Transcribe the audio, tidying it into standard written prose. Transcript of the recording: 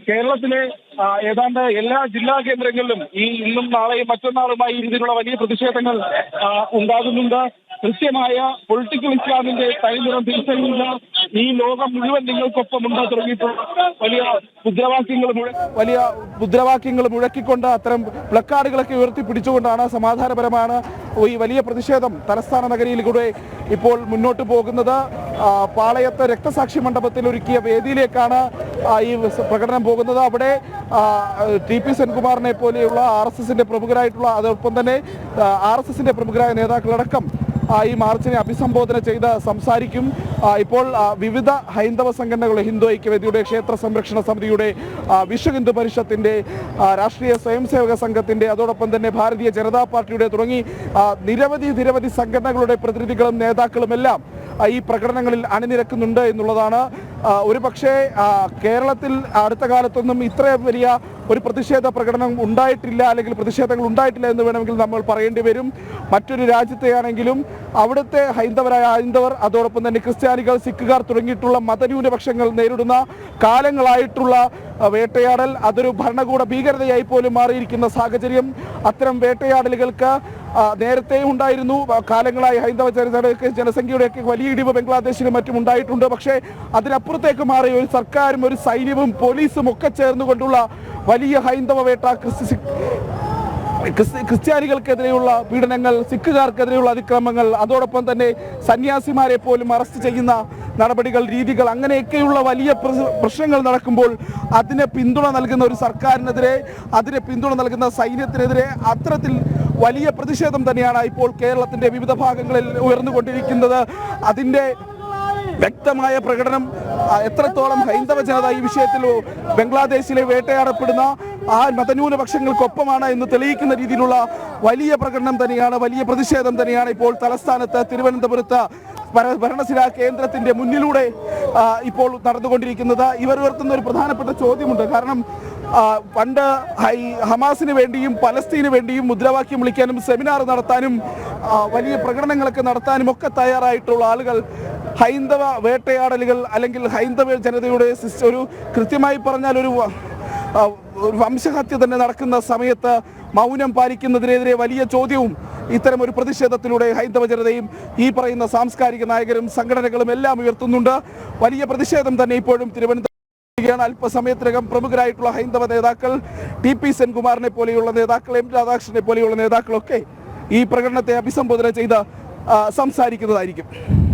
കേരളത്തിലെ ഏതാണ്ട് എല്ലാ ജില്ലാ കേന്ദ്രങ്ങളിലും ഇന്നും നാളെയും മറ്റന്നാളുമായി രീതിയിലുള്ള വലിയ പ്രതിഷേധങ്ങൾ ഉണ്ടാകുന്നുണ്ട്. കൃത്യമായ പൊളിറ്റിക്കൽ ഇസ്ലാമിന്റെ തൈനിറം തിരിച്ചറിയുന്ന ഈ ലോകം മുഴുവൻ നിങ്ങൾക്കൊപ്പമുണ്ട് തുടങ്ങിയിട്ടുള്ള വലിയ മുദ്രാവാക്യങ്ങൾ മുഴക്കിക്കൊണ്ട് അത്തരം പ്ലക്കാർഡുകളൊക്കെ ഉയർത്തിപ്പിടിച്ചുകൊണ്ടാണ് സമാധാനപരമാണ് ഈ വലിയ പ്രതിഷേധം തലസ്ഥാന നഗരിയിലൂടെ ഇപ്പോൾ മുന്നോട്ട് പോകുന്നത്. പാളയത്ത് രക്തസാക്ഷി മണ്ഡപത്തിൽ ഒരുക്കിയ വേദിയിലേക്കാണ് ഈ പ്രകടനം പോകുന്നത്. അവിടെ ടി.പി. സെൻകുമാറിനെ പോലെയുള്ള RSSന്റെ പ്രമുഖരായിട്ടുള്ള അതോടൊപ്പം തന്നെ RSSന്റെ പ്രമുഖരായ നേതാക്കളടക്കം ഈ മാർച്ചിനെ അഭിസംബോധന ചെയ്ത് സംസാരിക്കും. ഇപ്പോൾ വിവിധ ഹൈന്ദവ സംഘടനകളുടെ ഹിന്ദു ഐക്യവേദിയുടെ, ക്ഷേത്ര സംരക്ഷണ സമിതിയുടെ, വിശ്വ ഹിന്ദു പരിഷത്തിന്റെ, രാഷ്ട്രീയ സ്വയംസേവക സംഘത്തിന്റെ, അതോടൊപ്പം തന്നെ ഭാരതീയ ജനതാ പാർട്ടിയുടെ തുടങ്ങി നിരവധി സംഘടനകളുടെ പ്രതിനിധികളും നേതാക്കളും എല്ലാം ഈ പ്രകടനങ്ങളിൽ അണിനിരക്കുന്നുണ്ട് എന്നുള്ളതാണ്. ഒരു പക്ഷേ കേരളത്തിൽ അടുത്ത കാലത്തൊന്നും ഇത്രയും വലിയ ഒരു പ്രതിഷേധ പ്രകടനം ഉണ്ടായിട്ടില്ല, അല്ലെങ്കിൽ പ്രതിഷേധങ്ങൾ ഉണ്ടായിട്ടില്ല എന്ന് വേണമെങ്കിൽ നമ്മൾ പറയേണ്ടി വരും. മറ്റൊരു രാജ്യത്തെയാണെങ്കിലും അവിടുത്തെ ഹൈന്ദവർ, അതോടൊപ്പം തന്നെ ക്രിസ്ത്യാനികൾ, സിഖുകാർ തുടങ്ങിയിട്ടുള്ള മതന്യൂനപക്ഷങ്ങൾ നേരിടുന്ന കാലങ്ങളായിട്ടുള്ള വേട്ടയാടൽ അതൊരു ഭരണകൂട ഭീകരതയായി പോലും മാറിയിരിക്കുന്ന സാഹചര്യം. അത്തരം വേട്ടയാടലുകൾക്ക് നേരത്തെയും ഉണ്ടായിരുന്നു. കാലങ്ങളായി ഹൈന്ദവ ജനസംഖ്യയുടെയൊക്കെ വലിയ ഇടിവ് ബംഗ്ലാദേശിലും മറ്റും ഉണ്ടായിട്ടുണ്ട്. പക്ഷേ അതിനപ്പുറത്തേക്ക് മാറി ഒരു സർക്കാരും ഒരു സൈന്യവും പോലീസും ഒക്കെ ചേർന്നുകൊണ്ടുള്ള വലിയ ഹൈന്ദവ വേട്ട, ക്രിസ്ത്യാനികൾക്കെതിരെയുള്ള പീഡനങ്ങൾ, സിഖുകാർക്കെതിരെയുള്ള അതിക്രമങ്ങൾ, അതോടൊപ്പം തന്നെ സന്യാസിമാരെ പോലും അറസ്റ്റ് ചെയ്യുന്ന നടപടികൾ, രീതികൾ, അങ്ങനെയൊക്കെയുള്ള വലിയ പ്രശ്നങ്ങൾ നടക്കുമ്പോൾ അതിന് പിന്തുണ നൽകുന്ന ഒരു സർക്കാരിനെതിരെ, അതിന് പിന്തുണ നൽകുന്ന സൈന്യത്തിനെതിരെ അത്തരത്തിൽ വലിയ പ്രതിഷേധം തന്നെയാണ് ഇപ്പോൾ കേരളത്തിന്റെ വിവിധ ഭാഗങ്ങളിൽ ഉയർന്നുകൊണ്ടിരിക്കുന്നത്. അതിൻ്റെ വ്യക്തമായ പ്രകടനം എത്രത്തോളം ഹൈന്ദവ ജനത ഈ വിഷയത്തിൽ ബംഗ്ലാദേശിലെ വേട്ടയാടപ്പെടുന്ന ആ മതന്യൂനപക്ഷങ്ങൾക്കൊപ്പമാണ് എന്ന് തെളിയിക്കുന്ന രീതിയിലുള്ള വലിയ പ്രകടനം തന്നെയാണ്, വലിയ പ്രതിഷേധം തന്നെയാണ് ഇപ്പോൾ തലസ്ഥാനത്ത് തിരുവനന്തപുരത്ത് ഭരണസിരാ കേന്ദ്രത്തിന്റെ മുന്നിലൂടെ ഇപ്പോൾ നടന്നുകൊണ്ടിരിക്കുന്നത്. ഇവർ ഉയർത്തുന്ന ഒരു പ്രധാനപ്പെട്ട ചോദ്യമുണ്ട്. കാരണം പണ്ട് ഹമാസിന് വേണ്ടിയും പലസ്തീന് വേണ്ടിയും മുദ്രാവാക്യം വിളിക്കാനും സെമിനാർ നടത്താനും വലിയ പ്രകടനങ്ങളൊക്കെ നടത്താനും ഒക്കെ തയ്യാറായിട്ടുള്ള ആളുകൾ ഹൈന്ദവ വേട്ടയാടലുകൾ അല്ലെങ്കിൽ ഹൈന്ദവ ജനതയുടെ ഒരു കൃത്യമായി പറഞ്ഞാൽ ഒരു വംശഹത്യ തന്നെ നടക്കുന്ന സമയത്ത് മൗനം പാലിക്കുന്നതിനെതിരെ വലിയ ചോദ്യവും ഇത്തരം ഒരു പ്രതിഷേധത്തിലൂടെ ഹൈന്ദവ ജനതയും ഈ പറയുന്ന സാംസ്കാരിക നായകരും സംഘടനകളും എല്ലാം ഉയർത്തുന്നുണ്ട്. വലിയ പ്രതിഷേധം തന്നെ ഇപ്പോഴും തിരുവനന്തപുരം അല്പസമയത്തിനകം പ്രമുഖരായിട്ടുള്ള ഹൈന്ദവ നേതാക്കൾ, ടി.പി. സെൻകുമാറിനെ പോലെയുള്ള നേതാക്കൾ, എം രാധാകൃഷ്ണനെ പോലെയുള്ള നേതാക്കളൊക്കെ ഈ പ്രകടനത്തെ അഭിസംബോധന ചെയ്ത് സംസാരിക്കുന്നതായിരിക്കും.